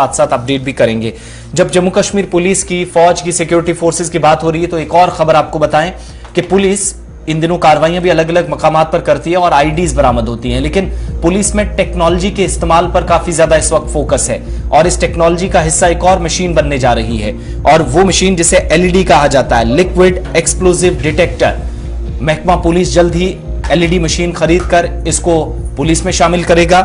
साथ साथ अपडेट भी करेंगे। जब जम्मू कश्मीर पुलिस की, फौज की, सिक्योरिटी फोर्सेस की बात हो रही है तो एक और खबर आपको बताएं कि पुलिस इन दिनों कार्रवाइयां भी अलग अलग मकामात पर करती है और आईडीज बरामद होती हैं, लेकिन पुलिस में टेक्नोलॉजी के इस्तेमाल पर काफी ज्यादा इस वक्त फोकस है और इस टेक्नोलॉजी का हिस्सा एक और मशीन बनने जा रही है और वो मशीन जिसे एलईडी कहा जाता है, लिक्विड एक्सप्लोजिव डिटेक्टर। महकमा पुलिस जल्द ही एलईडी मशीन खरीद कर इसको पुलिस में शामिल करेगा।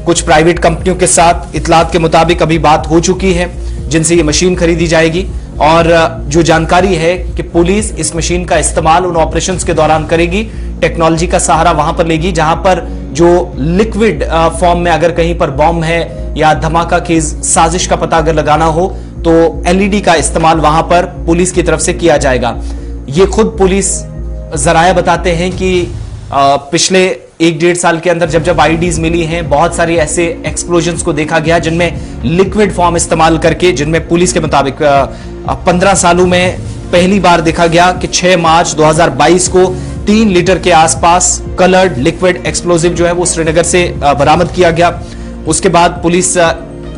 कुछ प्राइवेट कंपनियों के साथ इतलात के मुताबिक अभी बात हो चुकी है जिनसे ये मशीन खरीदी जाएगी और जो जानकारी है कि पुलिस इस मशीन का इस्तेमाल उन ऑपरेशंस के दौरान करेगी, टेक्नोलॉजी का सहारा वहां पर लेगी जहां पर जो लिक्विड फॉर्म में अगर कहीं पर बॉम्ब है या धमाका की साजिश का पता अगर लगाना हो तो एलईडी का इस्तेमाल वहां पर पुलिस की तरफ से किया जाएगा। ये खुद पुलिस जराया बताते हैं कि पिछले 1-1.5 साल के अंदर जब जब आईडीज मिली हैं, बहुत सारे ऐसे एक्सप्लोजन्स को देखा गया जिनमें लिक्विड फॉर्म इस्तेमाल करके, जिनमें पुलिस के मुताबिक 15 सालों में पहली बार देखा गया कि 6 मार्च 2022 को 3 लीटर के आसपास कलर्ड लिक्विड एक्सप्लोजिव जो है वो श्रीनगर से बरामद किया गया। उसके बाद पुलिस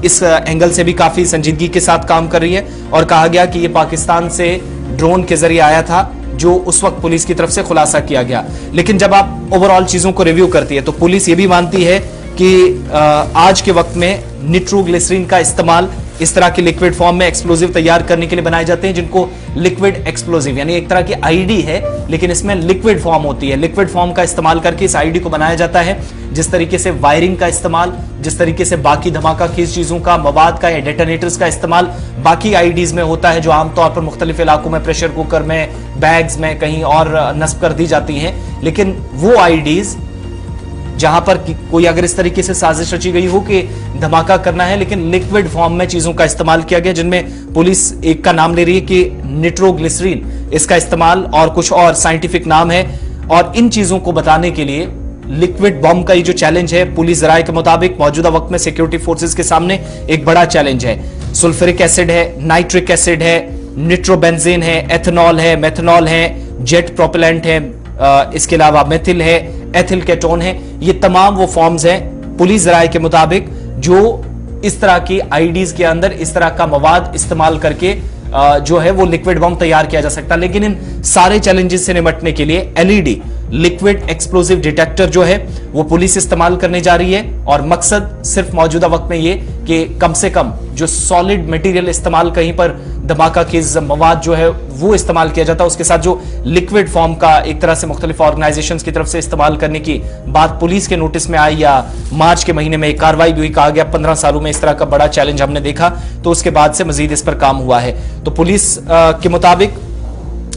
इस एंगल से भी काफी संजीदगी के साथ काम कर रही है और कहा गया कि यह पाकिस्तान से ड्रोन के जरिए आया था, जो उस वक्त पुलिस की तरफ से खुलासा किया गया। लेकिन जब आप ओवरऑल चीजों को रिव्यू करती है तो पुलिस ये भी मानती है कि आज के वक्त में निट्रोग्लिसरीन का इस्तेमाल इस तरह के लिक्विड फॉर्म में एक्सप्लोजिव तैयार करने के लिए बनाए जाते हैं जिनको लिक्विड एक्सप्लोजिव, यानी एक तरह की आईडी है लेकिन इसमें लिक्विड फॉर्म होती है। लिक्विड फॉर्म का इस्तेमाल करके इस आईडी को बनाया जाता है। जिस तरीके से वायरिंग का इस्तेमाल, जिस तरीके से बाकी धमाका खीज चीजों का, मवाद का या डेटोनेटर्स का इस्तेमाल बाकी आईडीज में होता है जो आमतौर पर मुख्तलिफ इलाकों में प्रेशर कुकर में, बैग्स में कहीं और नस्ब कर दी जाती हैं, लेकिन वो आईडीज जहां पर कोई अगर इस तरीके से साजिश रची गई हो कि धमाका करना है लेकिन लिक्विड फॉर्म में चीजों का इस्तेमाल किया गया, जिनमें पुलिस एक का नाम ले रही है कि निट्रोग्लिसरीन, इसका इस्तेमाल और कुछ और साइंटिफिक नाम है। और इन चीजों को बताने के लिए लिक्विड बॉम्ब का ये जो चैलेंज है, पुलिस राय के मुताबिक मौजूदा वक्त में सिक्योरिटी फोर्सेस के सामने एक बड़ा चैलेंज है। सल्फ्यूरिक एसिड है, नाइट्रिक एसिड है, निट्रोबेंजीन है, एथेनॉल है, मेथनॉल है, जेट प्रोपेलेंट है, इसके अलावा मेथिल है, एथिल केटोन है। ये तमाम वो फॉर्म्स हैं पुलिस राय के मुताबिक जो इस तरह की आईडीज के अंदर इस तरह का मवाद इस्तेमाल करके जो है वो लिक्विड बम तैयार किया जा सकता है। लेकिन इन सारे चैलेंजेस से निपटने के लिए एलईडी, लिक्विड एक्सप्लोजिव डिटेक्टर जो है वो पुलिस इस्तेमाल करने जा रही है और मकसद सिर्फ मौजूदा वक्त में ये कि कम से कम जो सॉलिड मटेरियल इस्तेमाल कहीं पर धमाका के मवाद जो है वो इस्तेमाल किया जाता है, उसके साथ जो लिक्विड फॉर्म का एक तरह से मुख्तलिफ ऑर्गेनाइजेशंस की तरफ से इस्तेमाल करने की बात पुलिस के नोटिस में आई या मार्च के महीने में एक कार्रवाई भी हुई, कहा गया 15 सालों में इस तरह का बड़ा चैलेंज हमने देखा, तो उसके बाद से मजीद इस पर काम हुआ है। तो पुलिस के मुताबिक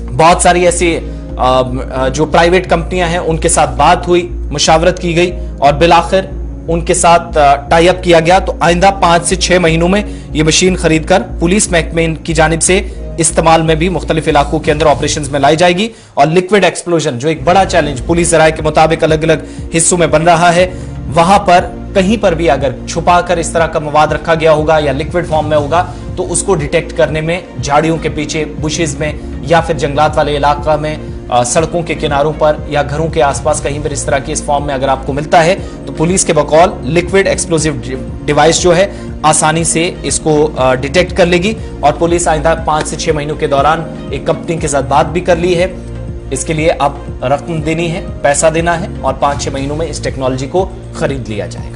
बहुत सारी ऐसी जो प्राइवेट कंपनियां हैं उनके साथ बात हुई, मुशावरत की गई और बिलाखिर उनके साथ टाई अप किया गया। तो आइंदा 5 से 6 महीनों में ये मशीन खरीदकर पुलिस महकमे की जानिब से इस्तेमाल में भी मुख्तलिफ इलाकों के अंदर ऑपरेशंस में लाई जाएगी। और लिक्विड एक्सप्लोजन जो एक बड़ा चैलेंज पुलिस जराये के मुताबिक अलग अलग हिस्सों में बन रहा है, वहां पर कहीं पर भी अगर छुपाकर इस तरह का मवाद रखा गया होगा या लिक्विड फॉर्म में होगा तो उसको डिटेक्ट करने में झाड़ियों के पीछे, बुशेज में या फिर जंगलात वाले इलाका में, सड़कों के किनारों पर या घरों के आसपास कहीं पर इस तरह के इस फॉर्म में अगर आपको मिलता है तो पुलिस के बकौल लिक्विड एक्सप्लोजिव डिवाइस जो है आसानी से इसको डिटेक्ट कर लेगी। और पुलिस आइंदा 5 से 6 महीनों के दौरान एक कंपनी के साथ बात भी कर ली है। इसके लिए अब रकम देनी है, पैसा देना है और 5-6 महीनों में इस टेक्नोलॉजी को खरीद लिया जाएगा।